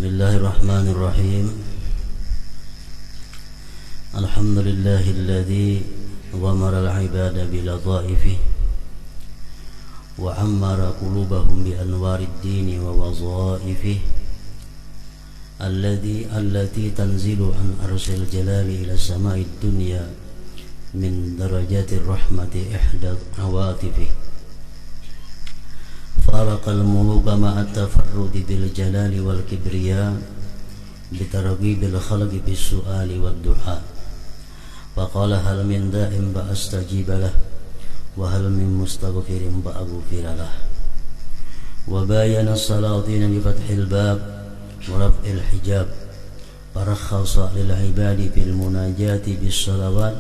Bismillahirrahmanirrahim. Alhamdulillahilladzi ghamara al-ibada biladhaifi wa ammara qulubahum bi anwarid dini wa wadhaifi allati tanzilu an arsil jalali ila sama'id dunya min darajatir rahmati ihda awatifi فارق الملوك مع التفرد بالجلال والكبرياء بترغيب الخلق بالسؤال والدعاء وقال هل من داء فأستجيب له وهل من مستغفر فأغفر له وباين السلاطين بفتح الباب ورفع الحجاب فرخص للعباد في المناجاة بالصلوات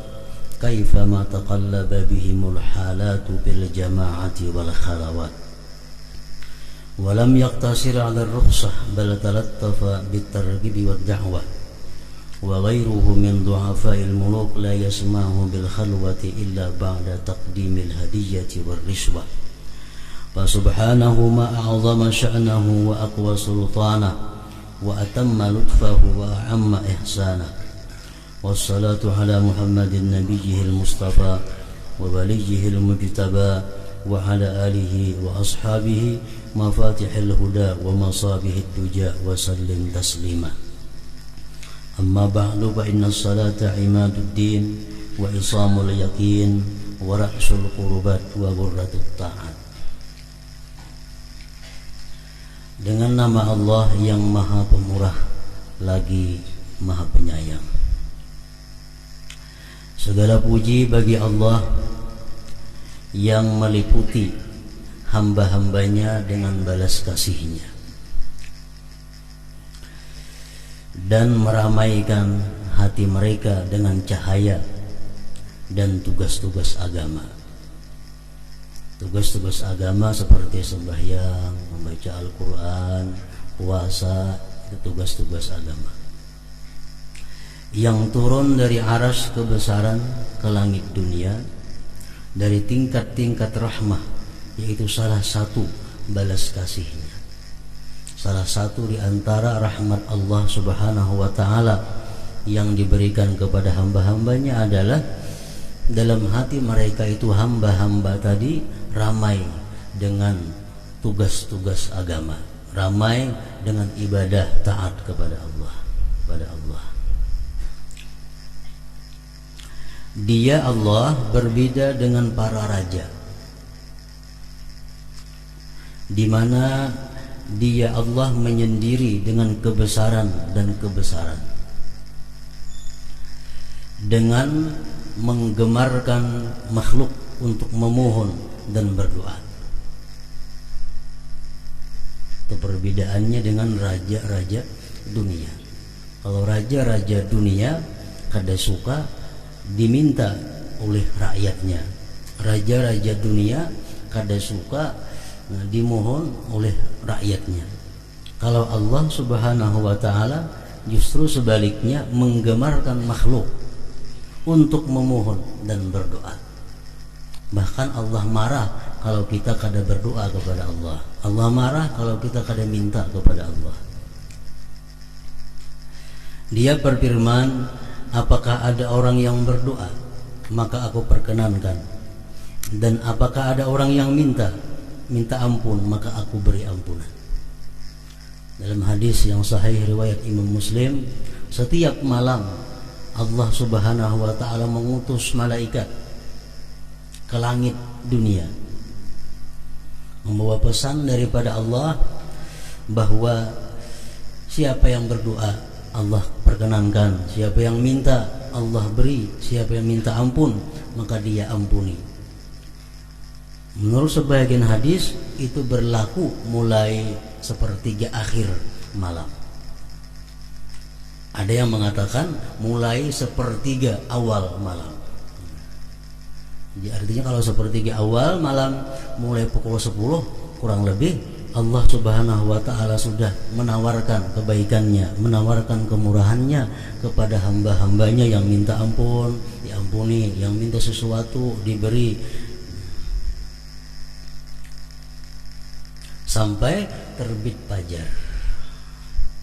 كيفما تقلب بهم الحالات بالجماعة والخلوات ولم يقتصر على الرخصة بل تلطف بالترغيب والدعوة وغيره من ضعفاء الملوك لا يسمعه بالخلوة إلا بعد تقديم الهدية والرشوة فسبحانه ما أعظم شأنه وأقوى سلطانه وأتم لطفه وأعم إحسانه والصلاة على محمد نبيه المصطفى ووليه المجتبى وعلى آله وأصحابه مفاتح الهدى ومصابيح الدجى وسلم تسليما أما بعد فإن الصلاة عماد الدين وإصام اليقين ورأس القربات وغرة الطاعات. Dengan nama Allah yang Maha Pemurah lagi Maha Penyayang. Segala puji bagi Allah yang meliputi hamba-hambanya dengan balas kasihnya dan meramaikan hati mereka dengan cahaya dan tugas-tugas agama. Tugas-tugas agama seperti sembahyang, membaca Al-Quran, puasa, itu tugas-tugas agama yang turun dari arsy kebesaran ke langit dunia dari tingkat-tingkat rahmah, yaitu salah satu balas kasihnya, salah satu di antara rahmat Allah Subhanahu wa ta'ala yang diberikan kepada hamba-hambanya adalah dalam hati mereka itu hamba-hamba tadi ramai dengan tugas-tugas agama, ramai dengan ibadah taat kepada Allah. Dia Allah berbeda dengan para raja, di mana Dia Allah menyendiri dengan kebesaran dan kebesaran, dengan menggemarkan makhluk untuk memohon dan berdoa. Itu perbedaannya dengan raja-raja dunia. Kalau raja-raja dunia kada suka diminta oleh rakyatnya, raja-raja dunia kada suka dimohon oleh rakyatnya. Kalau Allah Subhanahu wa ta'ala justru sebaliknya menggemarkan makhluk untuk memohon dan berdoa. Bahkan Allah marah kalau kita kada berdoa kepada Allah. Allah marah kalau kita kada minta kepada Allah. Dia berfirman, apakah ada orang yang berdoa maka aku perkenankan, dan apakah ada orang yang minta ampun maka aku beri ampunan. Dalam hadis yang sahih riwayat Imam Muslim, setiap malam Allah Subhanahu wa ta'ala mengutus malaikat ke langit dunia membawa pesan daripada Allah bahwa siapa yang berdoa Allah perkenankan, siapa yang minta Allah beri, siapa yang minta ampun maka Dia ampuni. Menurut sebagian hadis itu berlaku mulai sepertiga akhir malam. Ada yang mengatakan mulai sepertiga awal malam. Jadi artinya kalau sepertiga awal malam mulai pukul 10 kurang lebih, Allah Subhanahu wa ta'ala sudah menawarkan kebaikannya, menawarkan kemurahannya kepada hamba-hambanya yang minta ampun, diampuni, yang minta sesuatu diberi, sampai terbit fajar.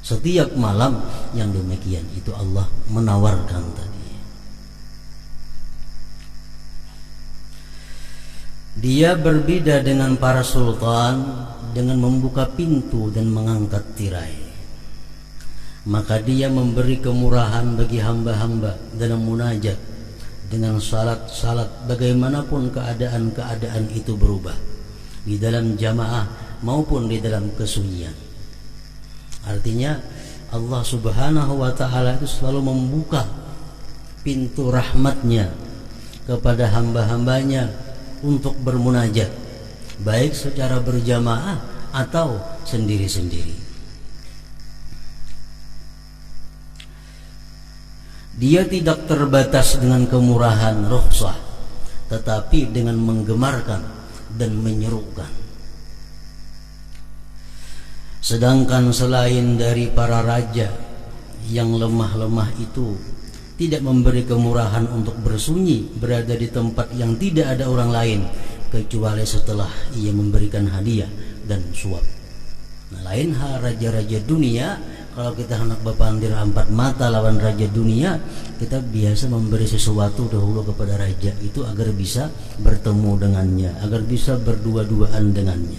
Setiap malam yang demikian itu Allah menawarkan tadi. Dia berbeda dengan para sultan dengan membuka pintu dan mengangkat tirai. Maka dia memberi kemurahan bagi hamba-hamba dalam munajat dengan salat-salat bagaimanapun keadaan-keadaan itu berubah, di dalam jamaah maupun di dalam kesunyian. Artinya Allah Subhanahu wa ta'ala itu selalu membuka pintu rahmatnya kepada hamba-hambanya untuk bermunajat, baik secara berjamaah atau sendiri-sendiri. Dia tidak terbatas dengan kemurahan rukhsah, tetapi dengan menggemarkan dan menyerukan. Sedangkan selain dari para raja yang lemah-lemah itu tidak memberi kemurahan untuk bersunyi berada di tempat yang tidak ada orang lain kecuali setelah ia memberikan hadiah dan suap. Nah, lain hal raja-raja dunia. Kalau kita hendak berpandir empat mata lawan raja dunia, kita biasa memberi sesuatu dahulu kepada raja itu agar bisa bertemu dengannya, agar bisa berdua-duaan dengannya.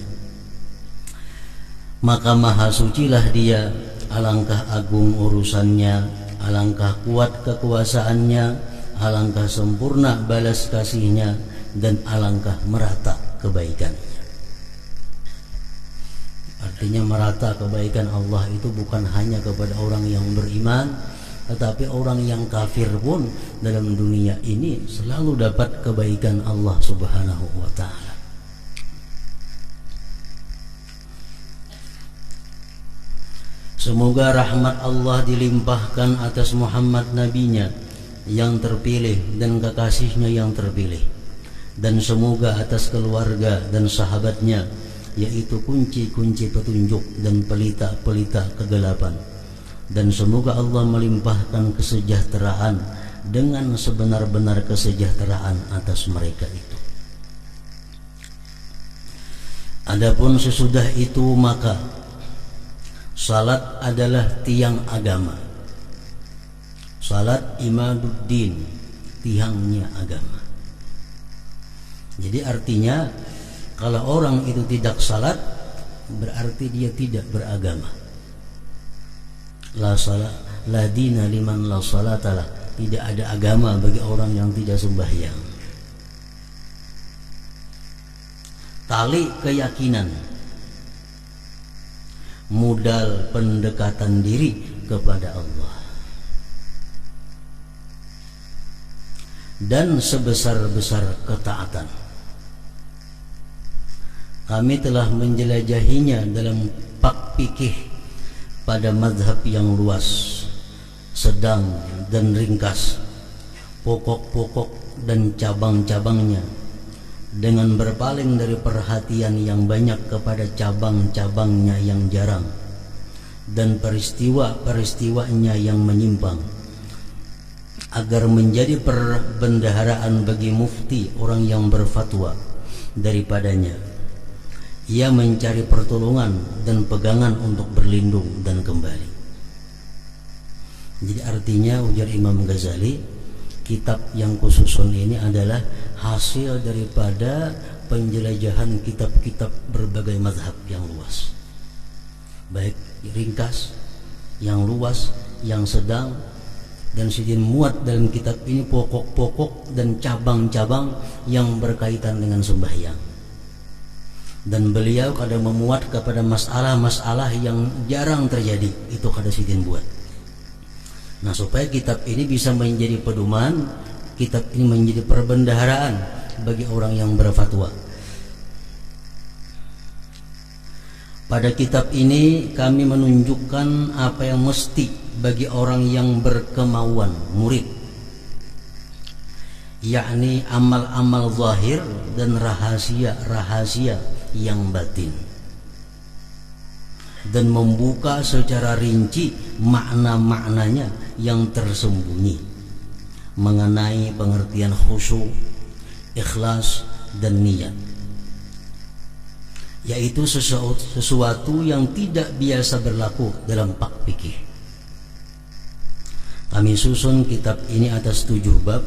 Maka maha sucilah dia, alangkah agung urusannya, alangkah kuat kekuasaannya, alangkah sempurna balas kasihnya, dan alangkah merata kebaikannya. Artinya merata kebaikan Allah itu bukan hanya kepada orang yang beriman, tetapi orang yang kafir pun dalam dunia ini selalu dapat kebaikan Allah Subhanahu wa ta'ala. Semoga rahmat Allah dilimpahkan atas Muhammad nabinya yang terpilih dan kekasihnya yang terpilih, dan semoga atas keluarga dan sahabatnya, yaitu kunci-kunci petunjuk dan pelita-pelita kegelapan. Dan semoga Allah melimpahkan kesejahteraan dengan sebenar-benar kesejahteraan atas mereka itu. Adapun sesudah itu maka salat adalah tiang agama. Salat imaduddin, tiangnya agama. Jadi artinya kalau orang itu tidak salat berarti dia tidak beragama. La salat, la dina liman la salatalah. Tidak ada agama bagi orang yang tidak sembahyang. Tali keyakinan, modal pendekatan diri kepada Allah, dan sebesar-besar ketaatan. Kami telah menjelajahinya dalam pak fikih pada mazhab yang luas, sedang dan ringkas, pokok-pokok dan cabang-cabangnya, dengan berpaling dari perhatian yang banyak kepada cabang-cabangnya yang jarang dan peristiwa-peristiwanya yang menyimpang, agar menjadi perbendaharaan bagi mufti orang yang berfatwa daripadanya. Ia mencari pertolongan dan pegangan untuk berlindung dan kembali. Jadi artinya ujar Imam Ghazali, kitab yang khususun ini adalah hasil daripada penjelajahan kitab-kitab berbagai mazhab yang luas, baik ringkas, yang luas, yang sedang, dan sidin muat dalam kitab ini pokok-pokok dan cabang-cabang yang berkaitan dengan sembahyang. Dan beliau kadang memuat kepada masalah-masalah yang jarang terjadi, itu kada sidin buat. Nah, supaya kitab ini bisa menjadi pedoman, kitab ini menjadi perbendaharaan bagi orang yang berfatwa. Pada kitab ini kami menunjukkan apa yang mesti bagi orang yang berkemauan murid, yakni amal-amal zahir dan rahasia-rahasia yang batin, dan membuka secara rinci makna-maknanya yang tersembunyi mengenai pengertian khusyuk, ikhlas, dan niat, yaitu sesuatu yang tidak biasa berlaku dalam bab fikih. Kami susun kitab ini atas 7 bab,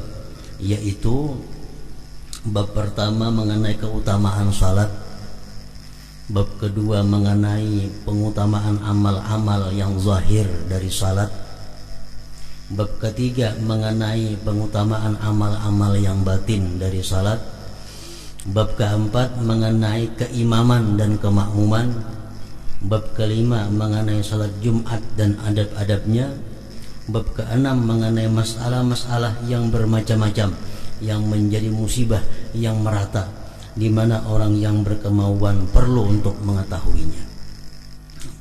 yaitu bab pertama mengenai keutamaan salat, bab kedua mengenai pengutamaan amal-amal yang zahir dari salat, bab ketiga mengenai pengutamaan amal-amal yang batin dari salat, bab keempat mengenai keimaman dan kemakmuman, bab kelima mengenai salat Jumat dan adab-adabnya, bab keenam mengenai masalah-masalah yang bermacam-macam yang menjadi musibah yang merata, di mana orang yang berkemauan perlu untuk mengetahuinya.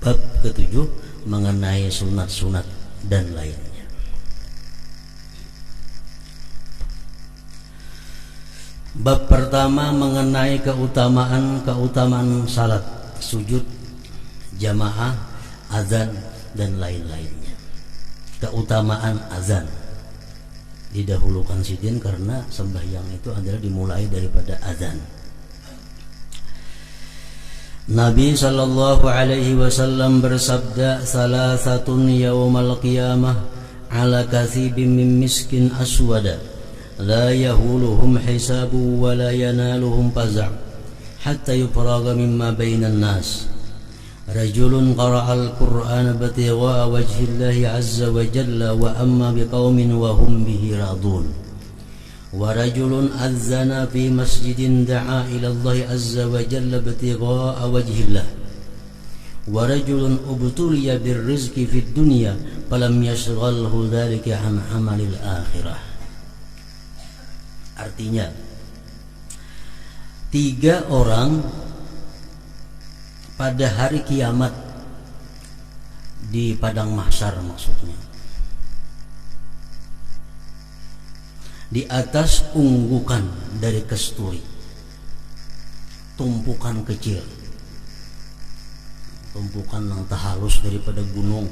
Bab ketujuh mengenai sunat-sunat dan lainnya. Bab pertama mengenai keutamaan salat, sujud, jamaah, azan dan lain-lainnya. Keutamaan azan didahulukan sidin karena sembahyang itu adalah dimulai daripada azan. Nabi sallallahu alaihi wasallam bersabda, "Salasatun yaumal qiyamah ala kathibin min miskin aswada la yahuluhum hisabu wa la yanaluhum faza' hatta yufraga mimma bainan nas. Rajulun qara'al Qur'ana batigha'a wajhillahi 'azza wa jalla wa amma biqaumin wa hum bihi radun. Wa rajulun adzana fi masjidin da'a ila Allah 'azza wa jalla batigha'a wajhillah. Wa rajulun ubtuliya birrizqi fid dunya falam yashghalhu dhalika 'an 'amalil akhirah." Artinya 3 orang pada hari kiamat di padang mahsyar, maksudnya di atas unggukan dari kesturi, tumpukan kecil, tumpukan yang halus daripada gunung.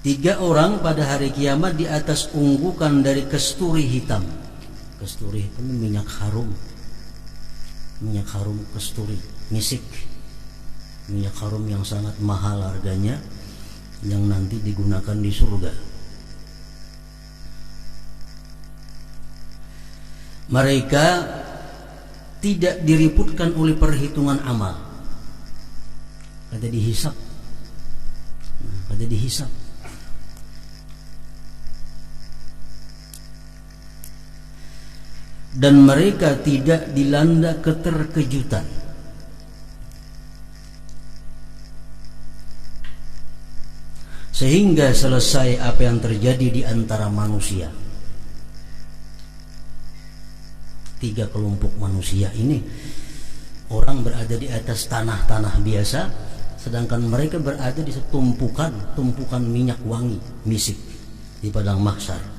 3 orang pada hari kiamat di atas unggukan dari kesturi hitam. Kesturi hitam minyak harum, minyak harum kesturi, misik, minyak harum yang sangat mahal harganya, yang nanti digunakan di surga. Mereka tidak diributkan oleh perhitungan amal, pada dihisap, pada dihisap. Dan mereka tidak dilanda keterkejutan. Sehingga selesai apa yang terjadi di antara manusia. 3 kelompok manusia ini, orang berada di atas tanah-tanah biasa, sedangkan mereka berada di tumpukan minyak wangi, misik di padang mahsyar.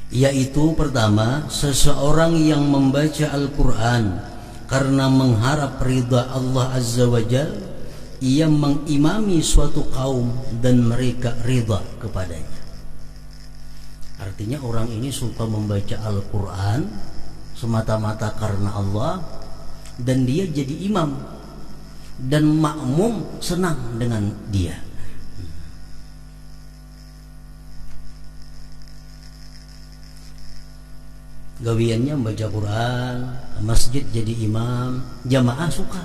Yaitu pertama, seseorang yang membaca Al-Quran karena mengharap ridha Allah Azza wa Jal, ia mengimami suatu kaum dan mereka ridha kepadanya. Artinya orang ini suka membaca Al-Quran semata-mata karena Allah, dan dia jadi imam, dan makmum senang dengan dia. Gawiannya membaca Quran, masjid jadi imam, jamaah suka.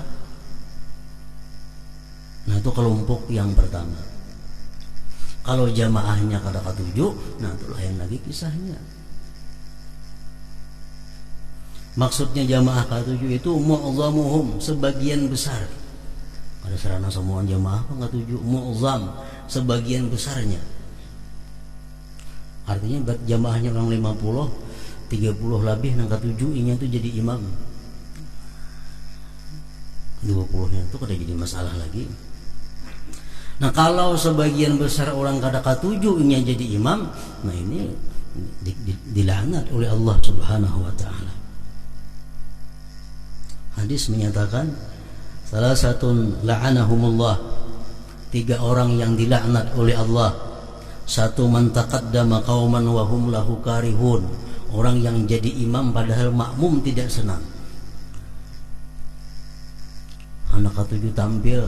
Nah, itu kelompok yang pertama. Kalau jamaahnya kada ketujuh, nah itu lain lagi kisahnya. Maksudnya jamaah ketujuh itu mu'zamuhum, sebagian besar. Ada serana semua jamaah apa ketujuh, mu'zam, sebagian besarnya. Artinya jamaahnya orang 50, 30 lebih nang ketujuh inya itu jadi imam. 20-nya itu kada jadi masalah lagi. Nah, kalau sebagian besar orang kada ketujuh inya jadi imam, nah ini dilaknat oleh Allah Subhanahu wa taala. Hadis menyatakan, salah satu la'anahumullah, 3 orang yang dilaknat oleh Allah. 1, man taqaddama qauman wa hum lahu karihun, Orang yang jadi imam padahal makmum tidak senang. Anak ketujuh tampil,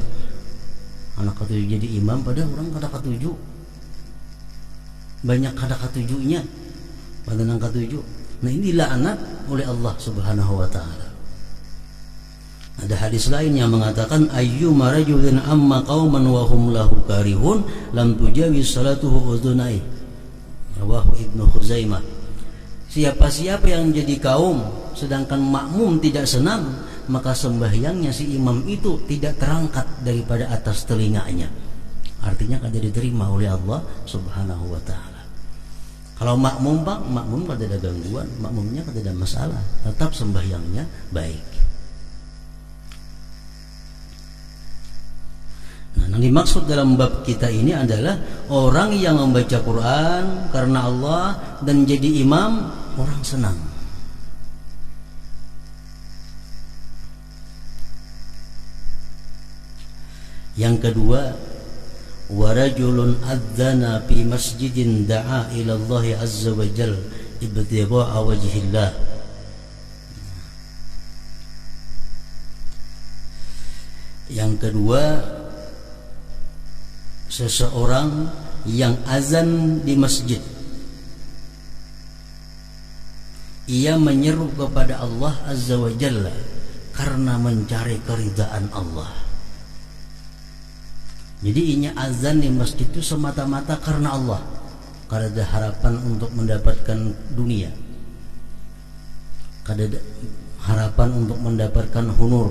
anak ketujuh jadi imam padahal orang kada ketujuh. Banyak kada ketujuhnya pada anak ketujuh. Nah ini laknat oleh Allah Subhanahu wa ta'ala. Ada hadis lain yang mengatakan ayyuma rajulin amma qauman wa hum lahu karihun lam tujawiz salatuhu udhunai. Rawahu Ibnu Khuzaimah. Siapa-siapa yang jadi kaum sedangkan makmum tidak senang, maka sembahyangnya si imam itu tidak terangkat daripada atas telinganya. Artinya kada diterima oleh Allah Subhanahu wa ta'ala. Kalau makmum Pak, makmum kada ada gangguan, makmumnya kada ada masalah, tetap sembahyangnya baik. Nah, yang dimaksud dalam bab kita ini adalah orang yang membaca Quran karena Allah dan jadi imam, orang senang. Yang kedua, warajulun adzana fi masjidin da'a ila Allah azza wa jal ibtigha'a wajhillah. Yang kedua, seseorang yang azan di masjid, ia menyeru kepada Allah azza wa jalla karena mencari keridaan Allah. Jadi inya azan di masjid itu semata-mata karena Allah, kada ada harapan untuk mendapatkan dunia, kada ada harapan untuk mendapatkan honor,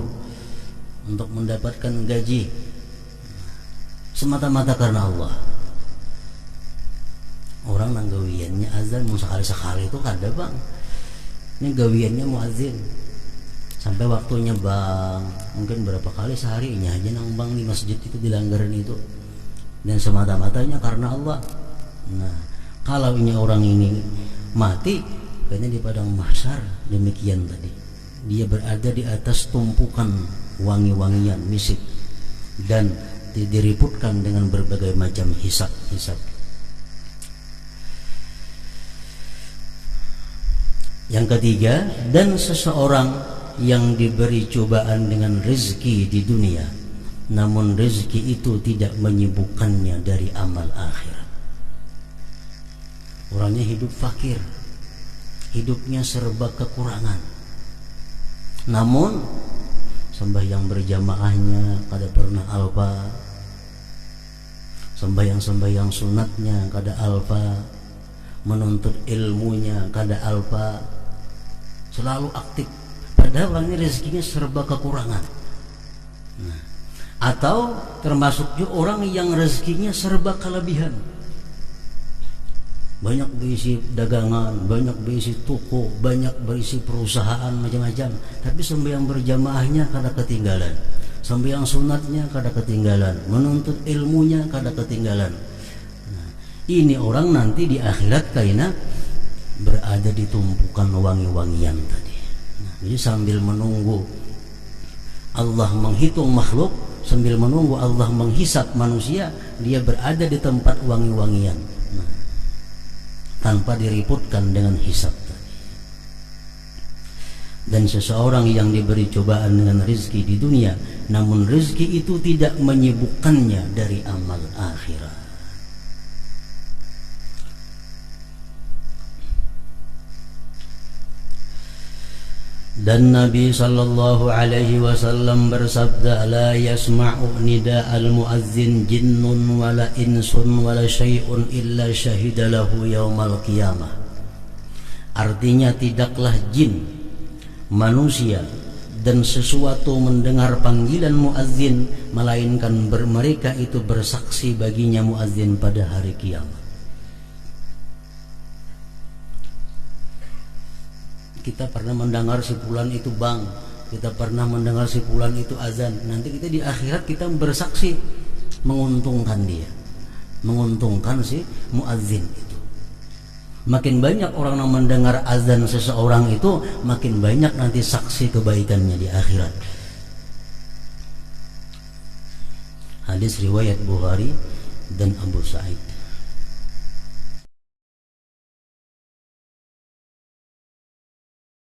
untuk mendapatkan gaji, semata-mata karena Allah. Orang nang gawiannya azan mau sekali-sekali itu kada bang. Ini gawiannya muazin sampai waktunya bang, mungkin berapa kali seharinya aja nang bang di masjid itu dilanggaran itu, dan semata-matanya karena Allah. Nah kalau ini orang ini mati kayaknya di padang mahsyar demikian tadi, dia berada di atas tumpukan wangi-wangian misik dan diriputkan dengan berbagai macam hisab-hisab. Yang ketiga, dan seseorang yang diberi cobaan dengan rezeki di dunia, namun rezeki itu tidak menyibukkannya dari amal akhirat. Orangnya hidup fakir, hidupnya serba kekurangan, namun sembahyang berjamaahnya kada pernah alfa, sembahyang sunatnya kada alfa, menuntut ilmunya kada alfa, selalu aktif. Padahal orangnya rezekinya serba kekurangan. Nah, atau termasuk juga orang yang rezekinya serba kelebihan, banyak berisi dagangan, banyak berisi toko, banyak berisi perusahaan macam-macam, tapi sembahyang berjamaahnya kada ketinggalan, sembahyang sunatnya kada ketinggalan, menuntut ilmunya kada ketinggalan. Nah, ini orang nanti di akhirat kaina berada di tumpukan wangi-wangian tadi. Jadi sambil menunggu Allah menghitung makhluk, sambil menunggu Allah menghisap manusia, dia berada di tempat wangi-wangian, nah, tanpa diriputkan dengan hisap tadi. Dan seseorang yang diberi cobaan dengan rezeki di dunia, namun rezeki itu tidak menyibukkannya dari amal akhirat. Dan Nabi sallallahu alaihi wasallam bersabda, la yasma'u nida'al muazzin jinnun wala insun wala syai'un illa syahida lahu yaumal qiyamah. Artinya tidaklah jin, manusia dan sesuatu mendengar panggilan muazzin melainkan mereka itu bersaksi baginya muazzin pada hari kiamat. Kita pernah mendengar si fulan itu bang, kita pernah mendengar si fulan itu azan. Nanti kita di akhirat kita bersaksi menguntungkan dia, menguntungkan si muazzin itu. Makin banyak orang yang mendengar azan seseorang itu, makin banyak nanti saksi kebaikannya di akhirat. Hadis riwayat Bukhari dan Abu Sa'id.